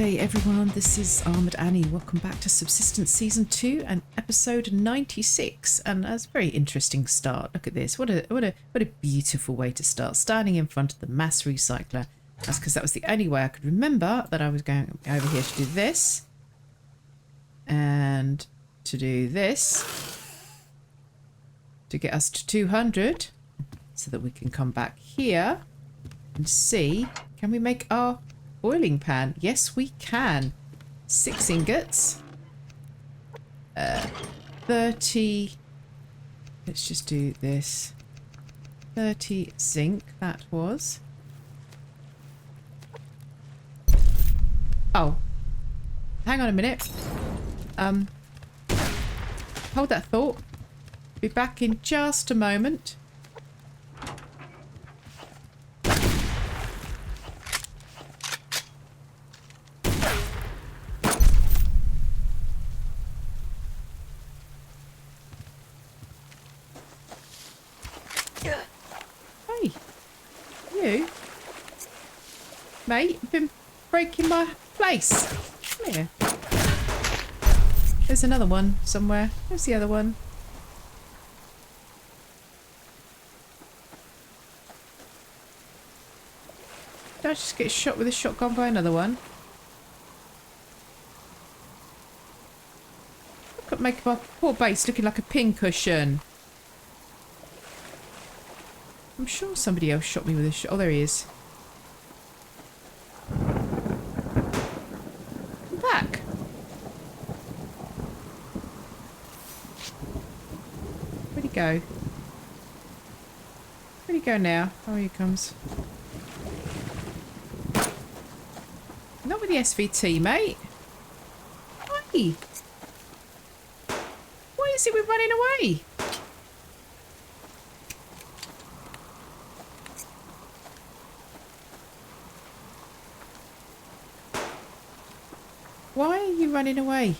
day everyone, this is Armoured Annie. Welcome back to Subsistence Season 2 and Episode 96. And that's a very interesting start. Look at this. What a beautiful way to start. Standing in front of the mass recycler. That's because that was the only way I could remember that I was going over here to do this. And to do this. To get us to 200. So that we can come back here and see, can we make our boiling pan? Yes, we can. 6 ingots. 30. Let's just do this. 30 zinc, that was. Oh. Hang on a minute. Hold that thought. Be back in just a moment. Hey, you, mate, you've been breaking my place. Come here. There's another one somewhere. Where's the other one? Did I just get shot with a shotgun by another one? Look at making my poor base looking like a pincushion. I'm sure somebody else shot me with a shot. Oh, there he is. I'm back. Where'd he go? Where'd he go now? Oh, here he comes. Not with the SVT, mate. Why? Why is it we're running away? Why are you running away?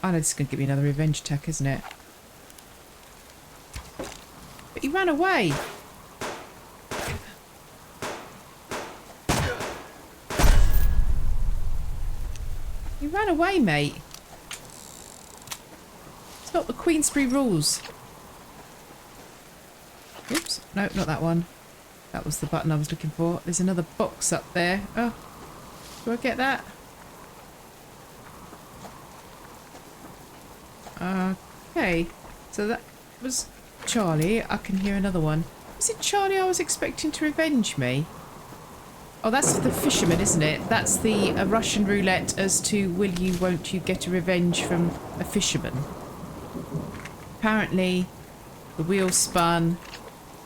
I know this is going to give me another revenge attack, isn't it? But he ran away. You ran away, mate. It's not the Queensbury rules. Oops, no, not that one. That was the button I was looking for. There's another box up there. Oh, do I get that? Okay, so that was Charlie. I can hear another one. Was it Charlie I was expecting to revenge me? Oh, that's the fisherman, isn't it? That's the Russian roulette as to will you, won't you get a revenge from a fisherman. Apparently, the wheel spun.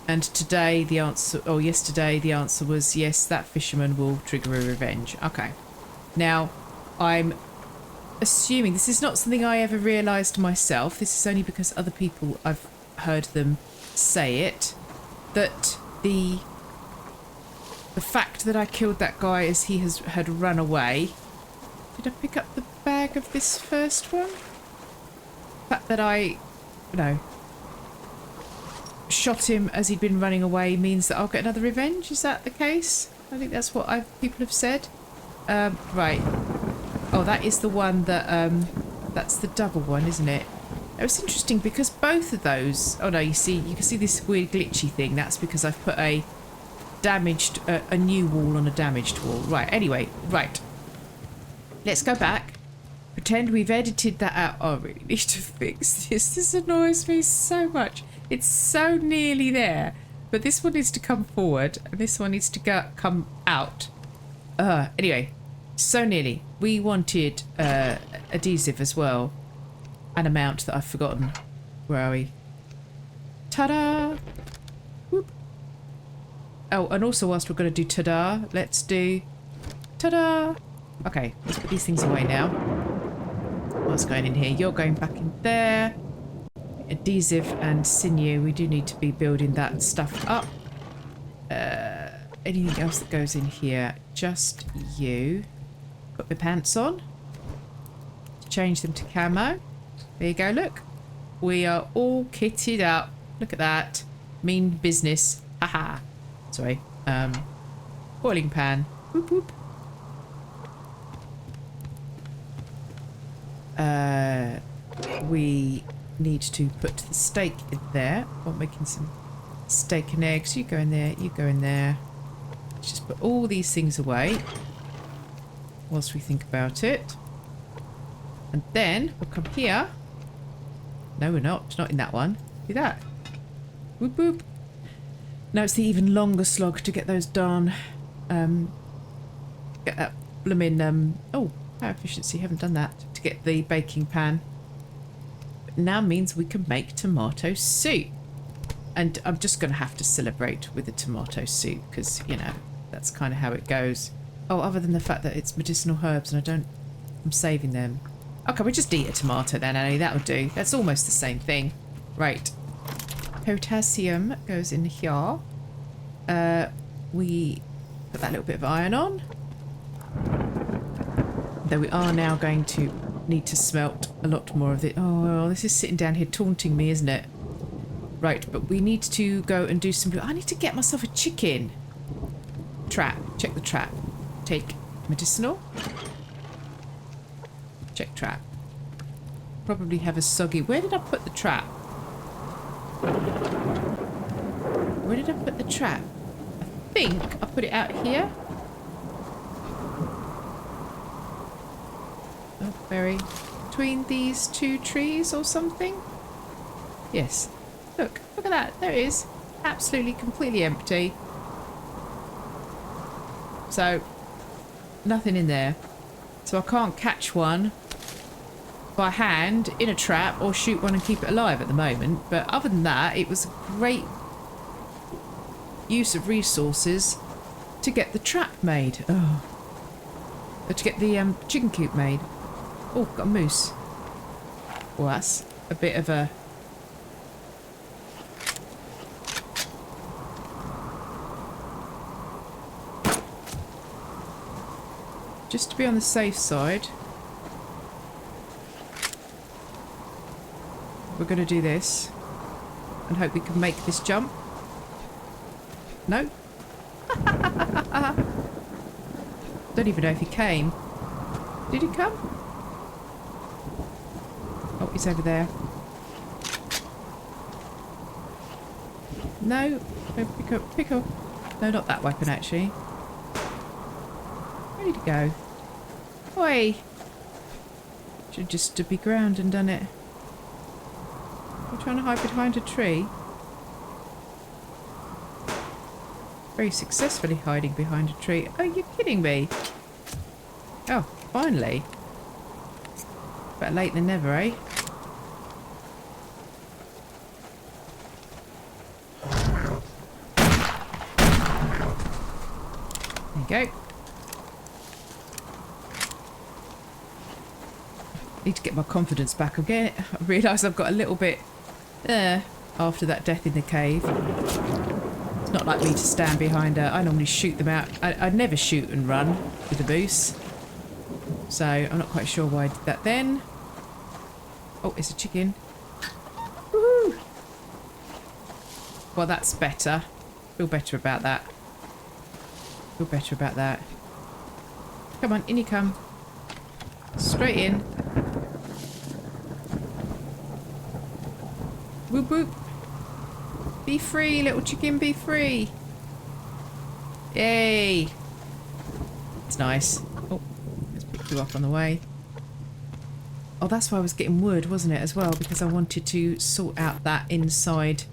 And today the answer, or yesterday the answer was yes, that fisherman will trigger a revenge. Okay. Now, I'm assuming, this is not something I ever realised myself, this is only because other people, I've heard them say it, that the fact that I killed that guy as he had run away. Did I pick up the bag of this first one? The fact that I, shot him as he'd been running away means that I'll get another revenge. Is that the case? I think that's what people have said. Right. Oh, that is the one that that's the double one, isn't it? It was interesting because both of those. Oh no, you can see this weird glitchy thing. That's because I've put a damaged a new wall on a damaged wall. Right. Anyway, right. Let's go back. Pretend we've edited that out. Oh, I really need to fix this. This annoys me so much. It's so nearly there, but this one needs to come forward and this one needs to come out. Anyway, so nearly. We wanted adhesive as well. An amount that I've forgotten. Where are we? Ta-da! Whoop. Oh, and also whilst we're going to do ta-da, let's do ta-da! Okay, let's put these things away now. What's going in here? You're going back in there. Adhesive and sinew, we do need to be building that stuff up. Anything else that goes in here? Just you. Put my pants on. Change them to camo. There you go, look. We are all kitted up. Look at that. Mean business. Haha. Sorry. Boiling pan. Whoop whoop. We need to put the steak in there. I'm making some steak and eggs. You go in there. You go in there. Let's just put all these things away whilst we think about it. And then we'll come here. No, we're not. Not in that one. Do that. Whoop whoop. Now it's the even longer slog to get those darn get that bloomin' oh, power efficiency, haven't done that, to get the baking pan. But now means we can make tomato soup. And I'm just going to have to celebrate with the tomato soup because, you know, that's kind of how it goes. Oh, other than the fact that it's medicinal herbs and I'm saving them. Okay, we'll just eat a tomato then, Annie. That'll do. That's almost the same thing. Right. Potassium goes in here. We put that little bit of iron on. Though we are now going to need to smelt a lot more of it. Oh, this is sitting down here taunting me, isn't it? Right, but we need to go and do some... I need to get myself a chicken. Trap. Check the trap. Take medicinal. Check trap. Probably have a soggy... Where did I put the trap? Where did I put the trap? I think I put it out here. Oh, berry. Between these two trees or something? Yes. Look at that. There it is. Absolutely, completely empty. So, nothing in there. So I can't catch one by hand in a trap or shoot one and keep it alive at the moment. But other than that, it was a great use of resources to get the trap made. Oh. To get the chicken coop made. Oh, got a moose. Well, that's a bit of a... Just to be on the safe side, we're going to do this and hope we can make this jump. No? Don't even know if he came. Did he come? Oh, he's over there. No. Pick up. Pick up. No, not that weapon, actually. Where did he go? Oi! Should have just stood my ground and done it. I'm trying to hide behind a tree. Very successfully hiding behind a tree. Oh, you're kidding me. Oh, finally. Better late than never, eh? There you go. Need to get my confidence back again. I realise I've got a little bit there after that death in the cave. It's not like me to stand behind her. I normally shoot them out. I'd never shoot and run with a moose. So I'm not quite sure why I did that then. Oh, it's a chicken. Woohoo! Well, that's better. Feel better about that. Feel better about that. Come on, in you come. Straight in. Whoop whoop. Be free, little chicken, be free. Yay. It's nice. Oh, let's pick you up on the way. Oh, that's why I was getting wood, wasn't it, as well? Because I wanted to sort out that inside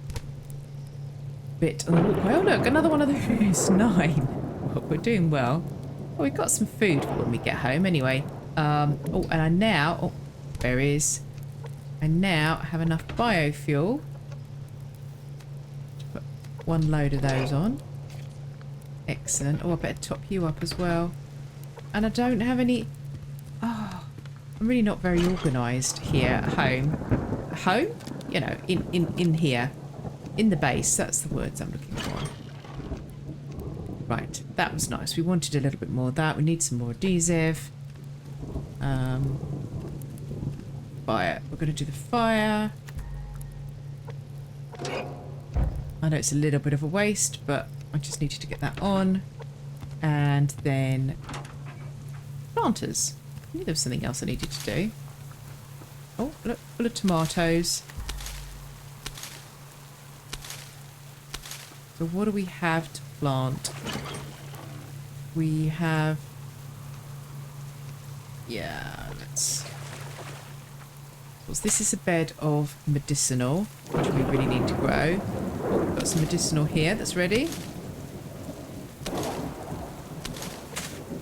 bit on the walkway. Oh, look, another one of those. 9. Oh, we're doing well. Oh, we've got some food for when we get home anyway. Oh, and I now... Oh, there is. I now have enough biofuel to put one load of those on. Excellent. Oh, I better top you up as well. And I don't have any... Oh, I'm really not very organised here at home. Home? You know, in here. In the base. That's the words I'm looking for. Right. That was nice. We wanted a little bit more of that. We need some more adhesive. Fire. We're going to do the fire. I know it's a little bit of a waste, but I just needed to get that on. And then planters. I knew there was something else I needed to do. Oh, look, full of tomatoes. So what do we have to plant? We have... Yeah, let's... This is a bed of medicinal, which we really need to grow. Oh, we've got some medicinal here that's ready.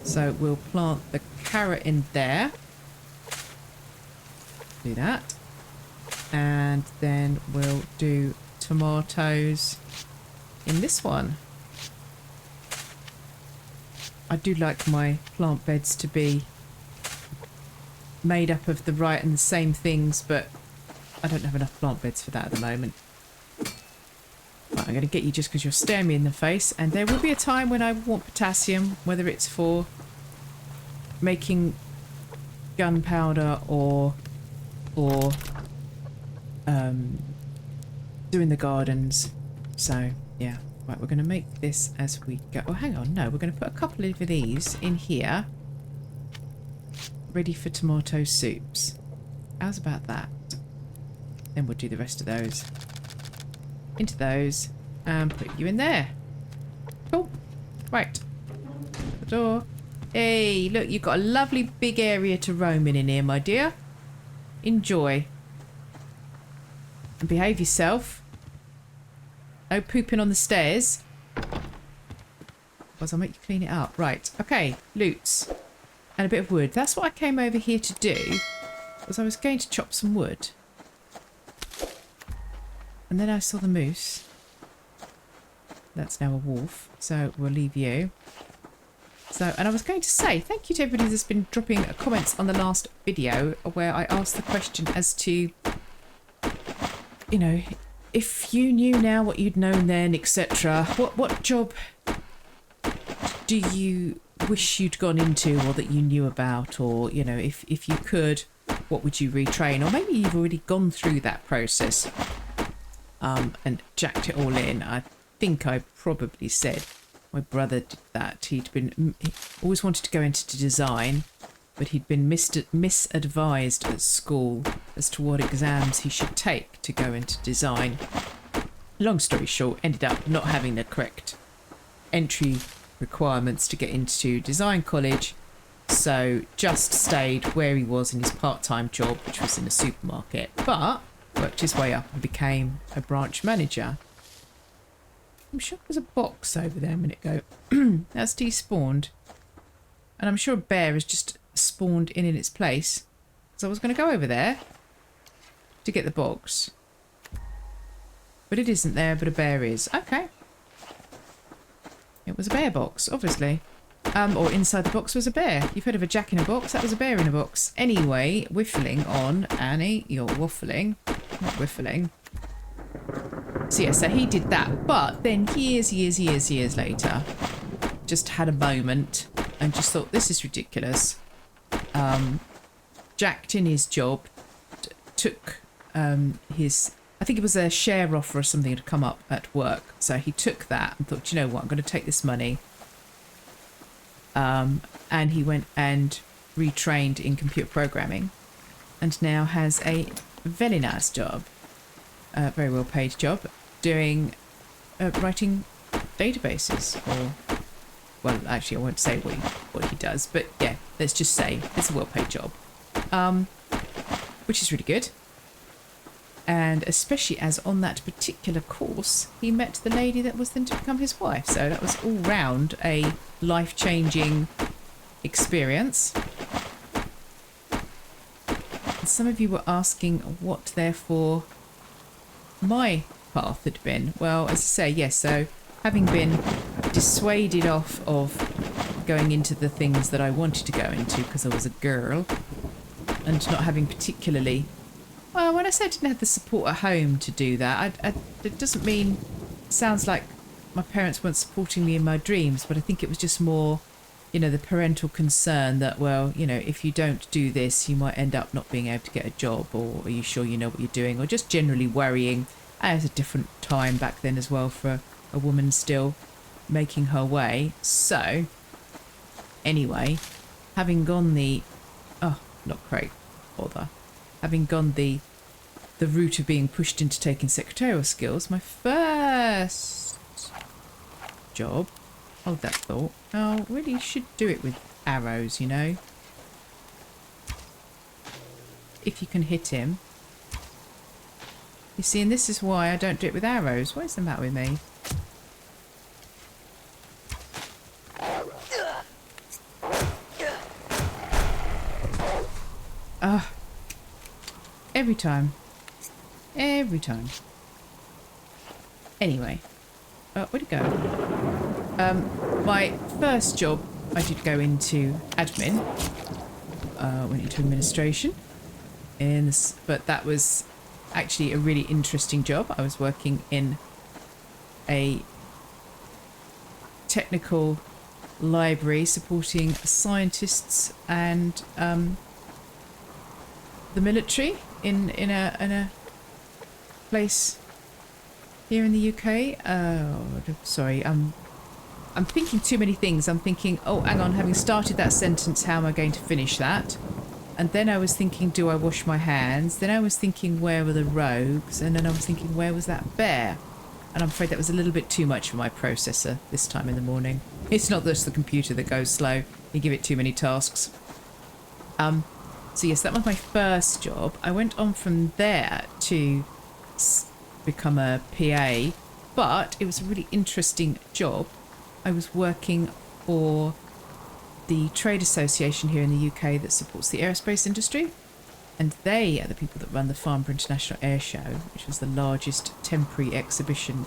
So we'll plant the carrot in there. Do that. And then we'll do tomatoes in this one. I do like my plant beds to be made up of the right and the same things, but I don't have enough plant beds for that at the moment. Right, I'm going to get you just because you're staring me in the face, and there will be a time when I want potassium, whether it's for making gunpowder or for doing the gardens. So yeah, right, we're going to make this as we go. Oh, hang on, no, we're going to put a couple of these in here, ready for tomato soups. How's about that? Then we'll do the rest of those into those and put you in there. Cool. Right, the door. Hey, look, you've got a lovely big area to roam in here, my dear. Enjoy. And behave yourself. No pooping on the stairs. Otherwise I'll make you clean it up. Right, okay, loots. And a bit of wood. That's what I came over here to do. Was I was going to chop some wood. And then I saw the moose. That's now a wolf. So we'll leave you. So, and I was going to say, thank you to everybody that's been dropping comments on the last video where I asked the question as to, you know, if you knew now what you'd known then, etc. What job do you wish you'd gone into or that you knew about? Or, you know, if you could, what would you retrain? Or maybe you've already gone through that process and jacked it all in. I think I probably said my brother did that. He always wanted to go into design, but he'd been misadvised at school as to what exams he should take to go into design. Long story short, ended up not having the correct entry requirements to get into design college, so just stayed where he was in his part-time job, which was in a supermarket, but worked his way up and became a branch manager. I'm sure there's a box over there a minute ago. That's despawned. And I'm sure a bear has just spawned in its place. So I was going to go over there to get the box. But it isn't there, but a bear is. Okay. It was a bear box, obviously. Or inside the box was a bear. You've heard of a jack in a box? That was a bear in a box. Anyway, whiffling on. Annie, you're waffling. Not whiffling. So yeah, so he did that, but then years later, just had a moment and just thought, this is ridiculous. Jacked in his job, took his, I think it was a share offer or something had come up at work. So he took that and thought, you know what, I'm going to take this money. And he went and retrained in computer programming and now has a very nice job. Very well paid job doing writing databases, or well, actually I won't say what he does, but yeah, let's just say it's a well paid job, which is really good. And especially as on that particular course he met the lady that was then to become his wife, so that was all round a life-changing experience. And some of you were asking what therefore my path had been. Well, as I say, yes, so having been dissuaded off of going into the things that I wanted to go into because I was a girl, and not having particularly, well, when I say I didn't have the support at home to do that, it doesn't mean, it sounds like my parents weren't supporting me in my dreams, but I think it was just more, you know, the parental concern that, well, you know, if you don't do this, you might end up not being able to get a job, or are you sure you know what you're doing, or just generally worrying And it's a different time back then as well for a woman still making her way. So, anyway, having gone the... Oh, not great. Bother. Having gone the route of being pushed into taking secretarial skills, my first job... Hold that thought. Oh, really should do it with arrows, you know. If you can hit him. You see, and this is why I don't do it with arrows. What is the matter with me? Every time. Every time. Anyway. Where'd it go? My first job, I did go into admin. Went into administration. But that was actually a really interesting job. I was working in a technical library supporting scientists and the military in a place here in the UK. Oh, sorry. I'm thinking too many things. I'm thinking, oh, hang on, having started that sentence, how am I going to finish that? And then I was thinking, do I wash my hands? Then I was thinking, where were the rogues? And then I was thinking, where was that bear? And I'm afraid that was a little bit too much for my processor this time in the morning. It's not just the computer that goes slow. You give it too many tasks. So yes, that was my first job. I went on from there to become a PA, but it was a really interesting job. I was working for the trade association here in the UK that supports the aerospace industry, and they are the people that run the Farnborough International Air Show, which was the largest temporary exhibition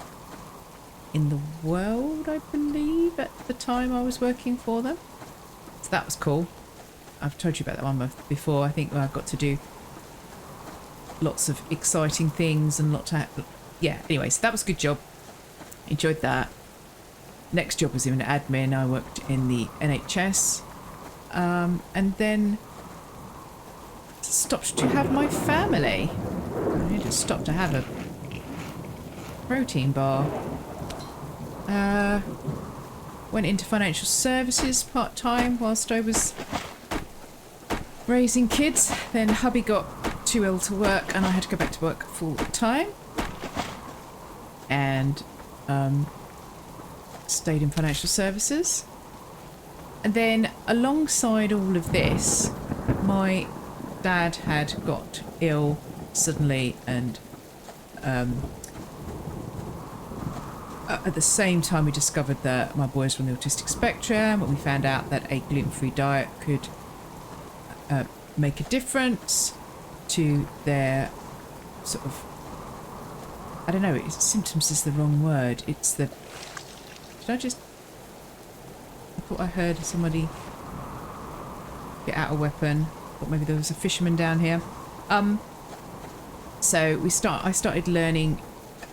in the world, I believe, at the time I was working for them. So that was cool. I've told you about that one before. I think I got to do lots of exciting things and yeah, anyway, so that was a good job. Enjoyed that. Next job was in admin. I worked in the NHS, and then stopped to have my family. I just stopped to have a protein bar. Went into financial services part-time whilst I was raising kids. Then hubby got too ill to work and I had to go back to work full-time. And stayed in financial services. And then alongside all of this, my dad had got ill suddenly, and at the same time we discovered that my boys were on the autistic spectrum, and we found out that a gluten-free diet could make a difference to their sort of, I don't know, symptoms is the wrong word. It's the... I thought I heard somebody get out a weapon. Thought maybe there was a fisherman down here. So I started learning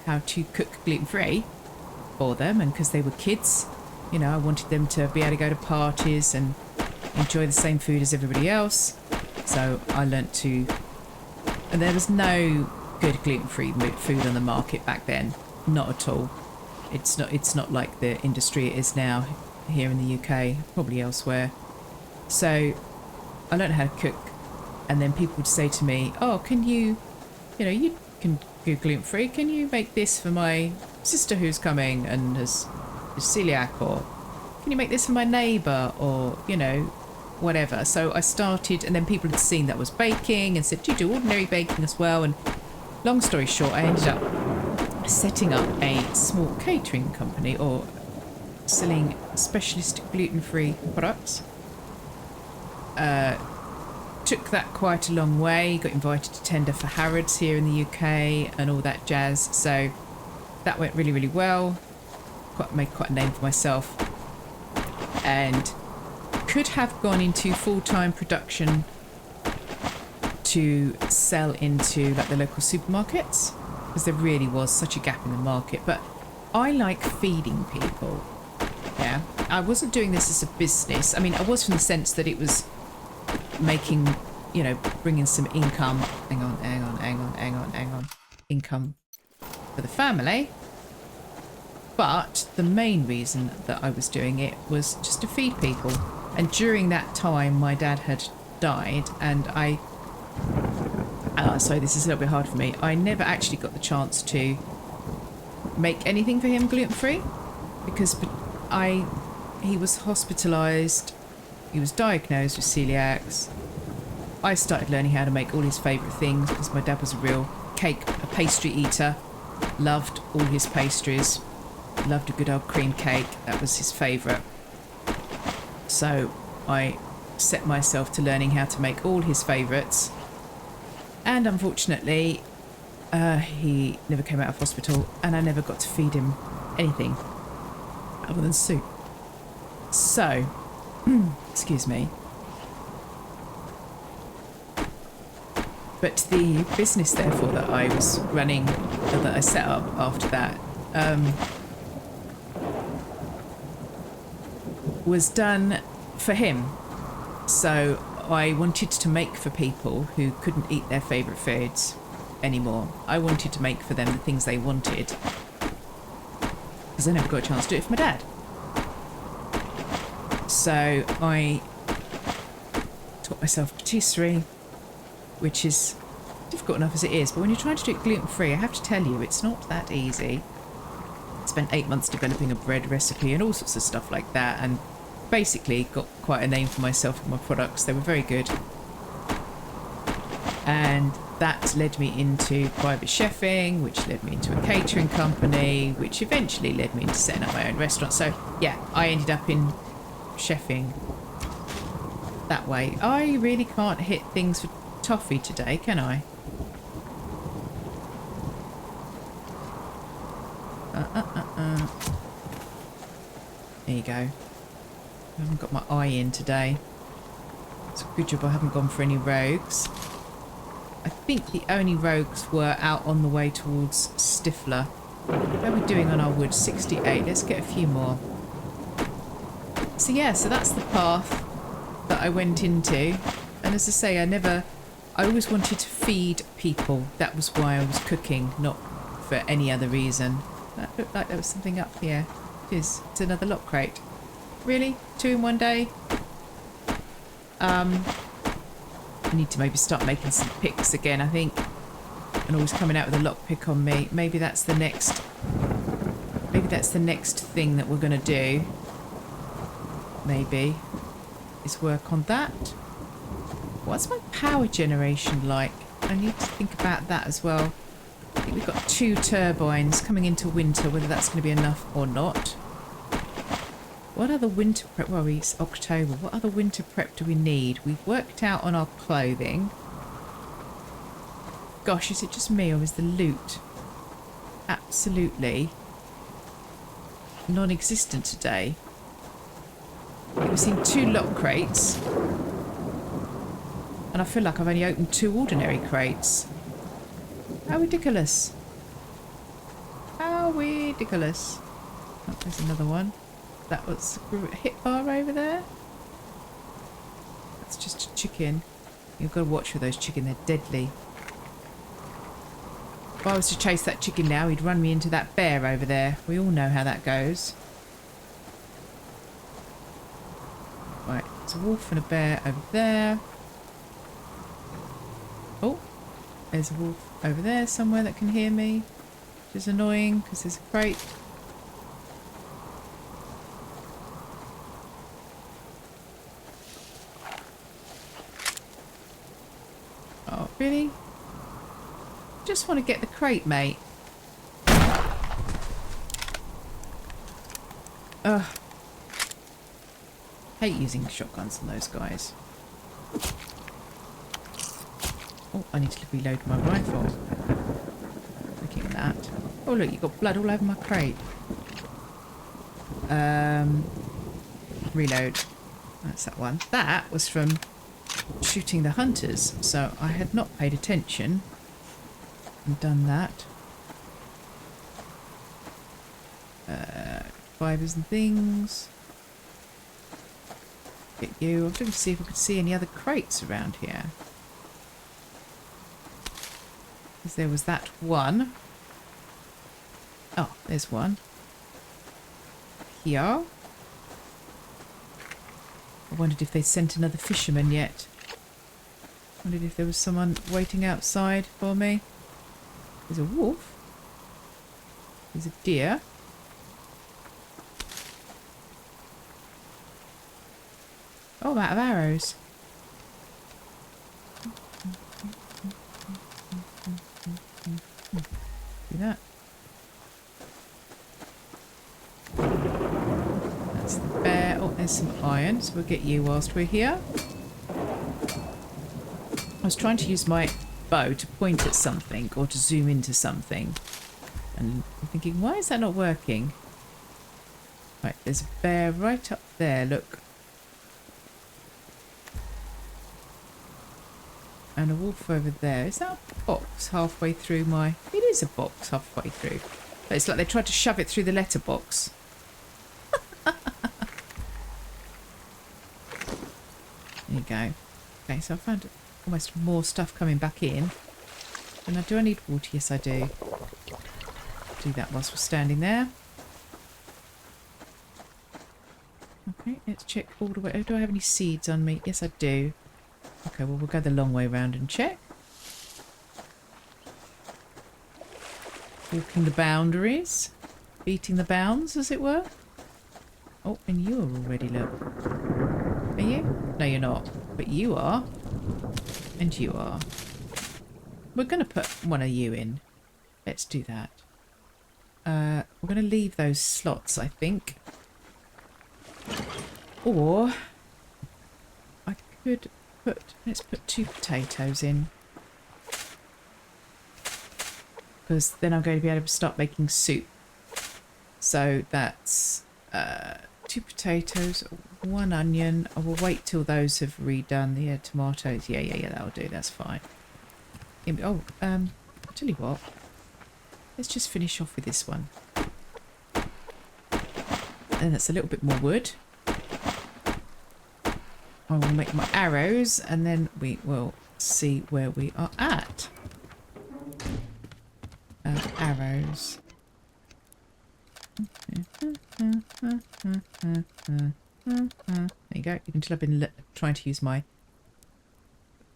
how to cook gluten-free for them, and because they were kids, you know, I wanted them to be able to go to parties and enjoy the same food as everybody else. So I learnt to... And there was no good gluten-free food on the market back then. Not at all. It's not like the industry it is now here in the UK, probably elsewhere. So I learned how to cook, and then people would say to me, oh, can you can go gluten-free, can you make this for my sister who's coming and is celiac, or can you make this for my neighbour, or, you know, whatever. So I started, and then people had seen that I was baking and said, do you do ordinary baking as well? And long story short, I ended up setting up a small catering company, or selling specialist gluten-free products. Took that quite a long way, got invited to tender for Harrods here in the UK and all that jazz, so that went really, really well. Made quite a name for myself, and could have gone into full-time production to sell into like the local supermarkets, because there really was such a gap in the market. But I like feeding people. Yeah, I wasn't doing this as a business. I mean, I was, from the sense that it was making, you know, bringing some income. Hang on. Income. for the family. But the main reason that I was doing it was just to feed people. And during that time, my dad had died, and sorry, this is a little bit hard for me. I never actually got the chance to make anything for him gluten-free because he was hospitalised. He was diagnosed with celiacs. I started learning how to make all his favourite things because my dad was a real a pastry eater. Loved all his pastries. Loved a good old cream cake. That was his favourite. So I set myself to learning how to make all his favourites. And unfortunately, he never came out of hospital and I never got to feed him anything other than soup. So, excuse me. But the business, therefore, that I was running, that I set up after that, was done for him. So I wanted to make for people who couldn't eat their favourite foods anymore. I wanted to make for them the things they wanted. Because I never got a chance to do it for my dad. So I taught myself patisserie, which is difficult enough as it is, but when you're trying to do it gluten-free, I have to tell you, it's not that easy. I spent 8 months developing a bread recipe and all sorts of stuff like that, and basically got quite a name for myself and my products. They were very good. And that led me into private chefing, which led me into a catering company, which eventually led me into setting up my own restaurant. So yeah, I ended up in chefing that way. I really can't hit things for toffee today, can I? There you go. I haven't got my eye in today. It's a good job I haven't gone for any rogues. I think the only rogues were out on the way towards Stifler. How are we doing on our wood? 68. Let's get a few more. So yeah, so that's the path that I went into. And as I say, I always wanted to feed people. That was why I was cooking, not for any other reason. That looked like there was something up here. It is. It's another lock crate. Really? 2 in one day? I need to maybe start making some picks again, I think. And always coming out with a lock pick on me. Maybe that's the next thing that we're going to do. Maybe. Is work on that. What's my power generation like? I need to think about that as well. I think we've got 2 turbines coming into winter, whether that's going to be enough or not. What other winter prep? Well, it's October. What other winter prep do we need? We've worked out on our clothing. Gosh, is it just me or is the loot absolutely non-existent today? We've seen 2 lock crates. And I feel like I've only opened 2 ordinary crates. How ridiculous. How ridiculous. Oh, there's another one. That was a hit bar over there. That's just a chicken. You've got to watch for those chicken. They're deadly. If I was to chase that chicken now, he'd run me into that bear over there. We all know how that goes. Right, there's a wolf and a bear over there. Oh, there's a wolf over there somewhere that can hear me, which is annoying because there's a crate. Oh, really? Just want to get the crate, mate. Ugh. Hate using shotguns on those guys. Oh, I need to reload my rifle. Looking at that. Oh, look, you've got blood all over my crate. Reload. That's that one. That was from shooting the hunters, so I had not paid attention and done that. Fibers and things. Get you. I was looking to see if I could see any other crates around here. Because there was that one. Oh, there's one. Here. I wondered if they'd sent another fisherman yet. Wondered if there was someone waiting outside for me. There's a wolf. There's a deer. Oh, I'm out of arrows. Do that. That's the bear. Oh, there's some iron, so we'll get you whilst we're here. I was trying to use my bow to point at something or to zoom into something. And I'm thinking, why is that not working? Right, there's a bear right up there, look. And a wolf over there. Is that a box halfway through my... It is a box halfway through. But it's like they tried to shove it through the letterbox. There you go. Okay, so I found almost more stuff coming back in. And do I need water? Yes, I do. Do that whilst we're standing there. Okay, let's check all the way. Oh, do I have any seeds on me? Yes, I do. Okay, well, we'll go the long way round and check. Walking the boundaries. Beating the bounds, as it were. Oh, and you're already low. Are you? No, you're not. But you are. And you are. We're going to put one of you in. Let's do that. We're going to leave those slots, I think. Or I could put... Let's put 2 potatoes in. Because then I'm going to be able to start making soup. So that's 2 potatoes, 1 onion. I will wait till those have redone the tomatoes. Yeah, that'll do. That's fine. Oh, I'll tell you what. Let's just finish off with this one. And that's a little bit more wood. I will make my arrows and then we will see where we are at. Arrows. There you go. You can tell I've been trying to use my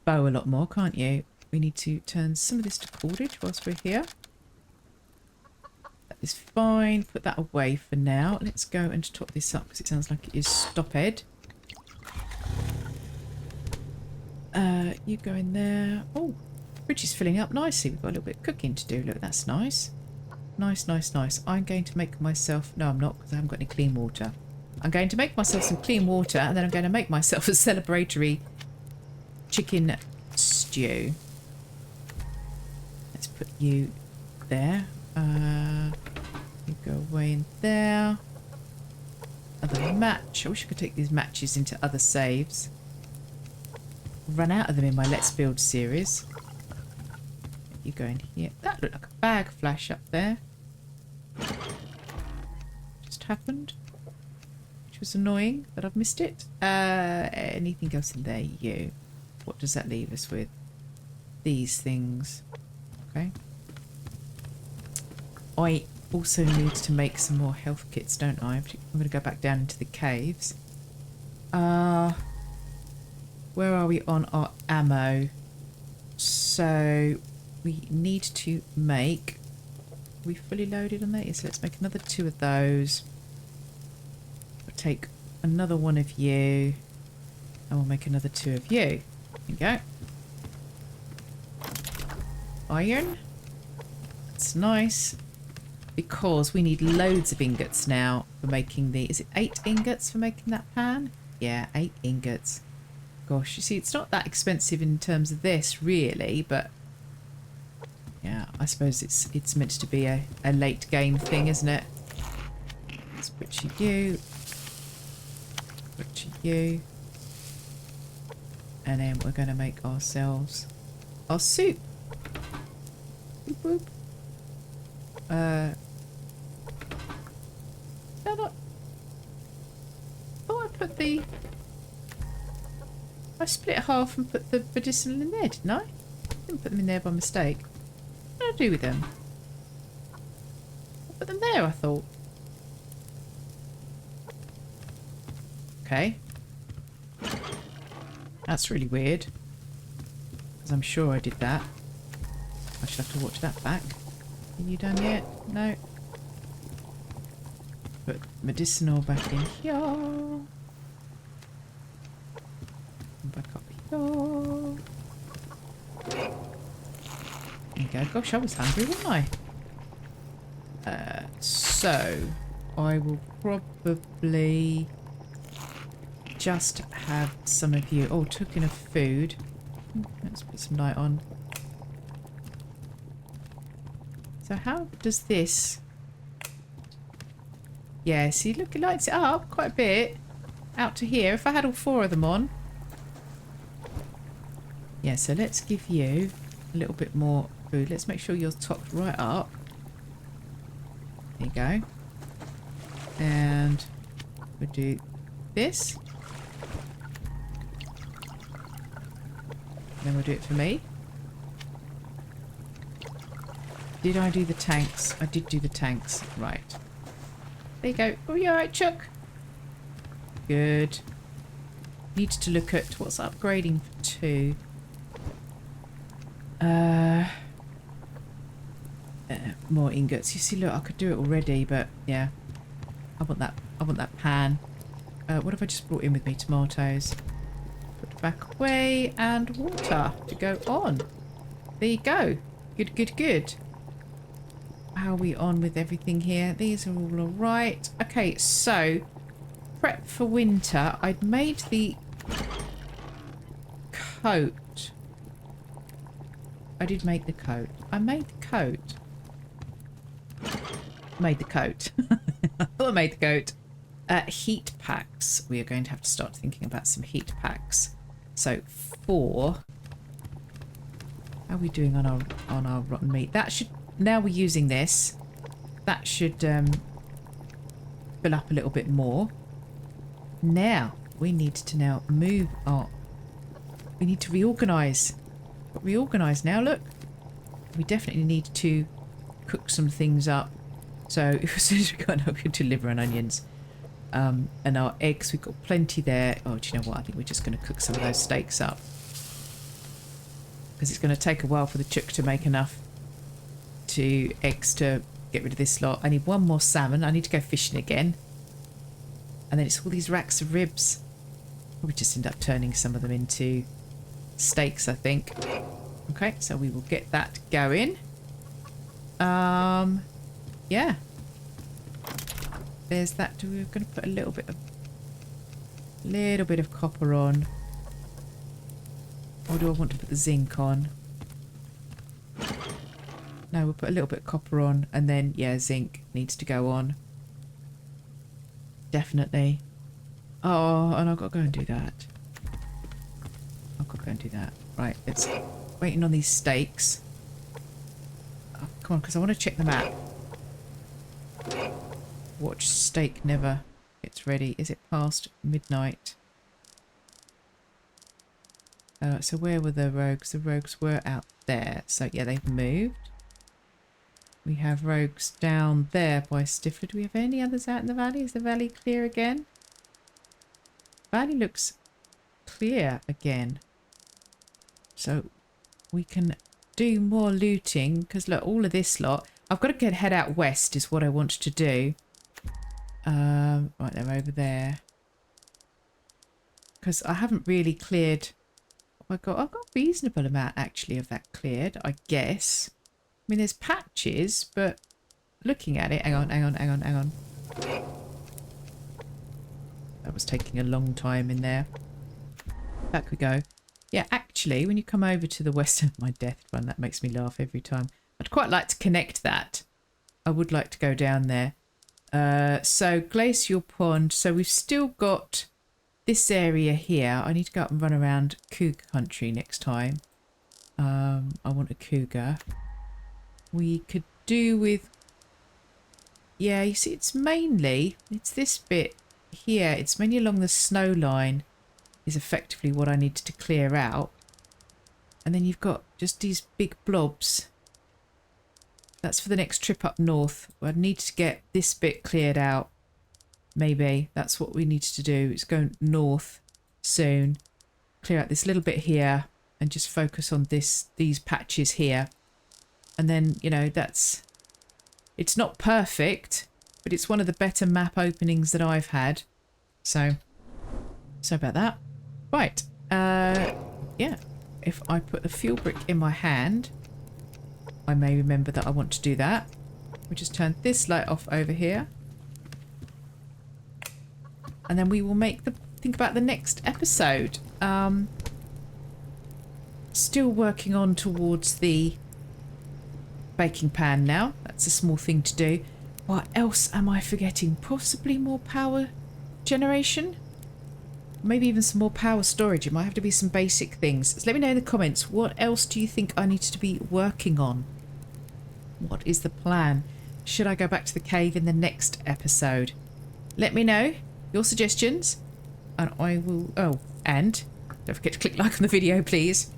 bow a lot more, can't you? We need to turn some of this to cordage whilst we're here. That is fine. Put that away for now. Let's go and top this up because it sounds like it is stop-ed. You go in there. Oh, fridge is filling up nicely. We've got a little bit of cooking to do. Look, that's nice. Nice, nice, nice. I'm going to make myself... No, I'm not because I haven't got any clean water. I'm going to make myself some clean water and then I'm going to make myself a celebratory chicken stew. Let's put you there. You go away in there. Other match. I wish I could take these matches into other saves. Run out of them in my Let's Build series. You go in here. That looked like a bag flash up there. Just happened. Which was annoying, but I've missed it. Anything else in there? You. What does that leave us with? These things. Okay. I also need to make some more health kits, don't I? I'm going to go back down into the caves. Where are we on our ammo? So we need to make... Are we fully loaded on that? Yes, let's make another 2 of those. We'll take another 1 of you. And we'll make another 2 of you. There you go. Iron. That's nice. Because we need loads of ingots now for making the... Is it 8 ingots for making that pan? Yeah, 8 ingots. Gosh, you see, it's not that expensive in terms of this, really, but... Yeah, I suppose it's meant to be a late game thing, isn't it? Let's put you. Put you. And then we're going to make ourselves our soup. Boop, boop. Oh, I put the... I split it half and put the medicinal in there, didn't I? Didn't put them in there by mistake. What did I do with them? I put put them there, I thought. Okay. That's really weird. Because I'm sure I did that. I should have to watch that back. Are you done yet? No. Put medicinal back in here. And back up here. There you go. Gosh, I was hungry, wasn't I? So, I will probably just have some of you. Oh, took enough food. Let's put some light on. So how does this... Yeah, see, look, it lights it up quite a bit. Out to here. If I had all 4 of them on. Yeah, so let's give you a little bit more food. Let's make sure you're topped right up. There you go. And we'll do this. Then we'll do it for me. Did I do the tanks? I did do the tanks. Right. There you go. Oh, you alright, Chuck? Good. Need to look at what's upgrading for 2. More ingots. You see, look, I could do it already, but yeah. I want that pan. What have I just brought in with me? Tomatoes. Put back away and water to go on. There you go. Good, good, good. How are we on with everything here? These are all alright. Okay, so prep for winter. I'd made the coat. I did make the coat. I made the coat. Made the coat. I thought I made the coat. Heat packs. We are going to have to start thinking about some heat packs. So 4. How are we doing on our rotten meat? That should... Now we're using this. That should fill up a little bit more. Now we need to now move our... We need to reorganise. Reorganise now. Look, we definitely need to cook some things up. So as soon as we got up into liver and onions, and our eggs, we've got plenty there. Oh, do you know what? I think we're just going to cook some of those steaks up because it's going to take a while for the chook to make enough eggs to get rid of this lot. I need 1 more salmon. I need to go fishing again, and then it's all these racks of ribs. We just end up turning some of them into steaks, I think. Okay, so we will get that going. Yeah. There's that. We're going to put a little bit of copper on. Or do I want to put the zinc on? No, we'll put a little bit of copper on, and then yeah, zinc needs to go on. Definitely. Oh, and I've got to go and do that. I've got to go and do that. Right, it's waiting on these steaks. Oh, come on, because I want to check the map. Watch steak never gets ready. Is it past midnight? So where were the rogues? The rogues were out there. So yeah, they've moved. We have rogues down there by Stifler. Do we have any others out in the valley? Is the valley clear again? Valley looks clear again. So we can do more looting. Because look, all of this lot. I've got to head out west is what I want to do. Right, they're over there. Because I haven't really cleared... I've got a reasonable amount actually of that cleared, I guess. I mean, there's patches, but looking at it... Hang on. That was taking a long time in there. Back we go. Yeah, actually, when you come over to the west of my death run, that makes me laugh every time. I'd quite like to connect that. I would like to go down there. So, Glacial Pond. So, we've still got this area here. I need to go up and run around cougar country next time. I want a cougar. We could do with... Yeah, you see, it's this bit here. It's mainly along the snow line is effectively what I needed to clear out. And then you've got just these big blobs That's for the next trip up north. I need to get this bit cleared out. Maybe that's what we need to do. It's go north soon. Clear out this little bit here and just focus on these patches here. And then, you know, it's not perfect, but it's one of the better map openings that I've had. So about that. Right. Yeah. If I put the fuel brick in my hand, I may remember that I want to do that. We just turn this light off over here. And then we will think about the next episode. Still working on towards the baking pan now. That's a small thing to do. What else am I forgetting? Possibly more power generation? Maybe even some more power storage. It might have to be some basic things. So let me know in the comments, what else do you think I need to be working on? What is the plan? Should I go back to the cave in the next episode? Let me know your suggestions and I will... Oh, and don't forget to click like on the video, please.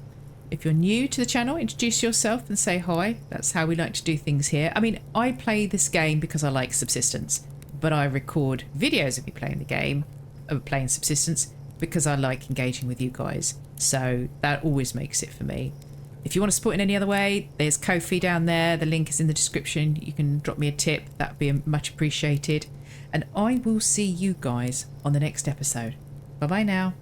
If you're new to the channel, introduce yourself and say hi. That's how we like to do things here. I mean, I play this game because I like Subsistence, but I record videos of me playing the game, of playing Subsistence, because I like engaging with you guys. So that always makes it for me. If you want to support in any other way, there's Ko-fi down there. The link is in the description. You can drop me a tip. That would be much appreciated. And I will see you guys on the next episode. Bye-bye now.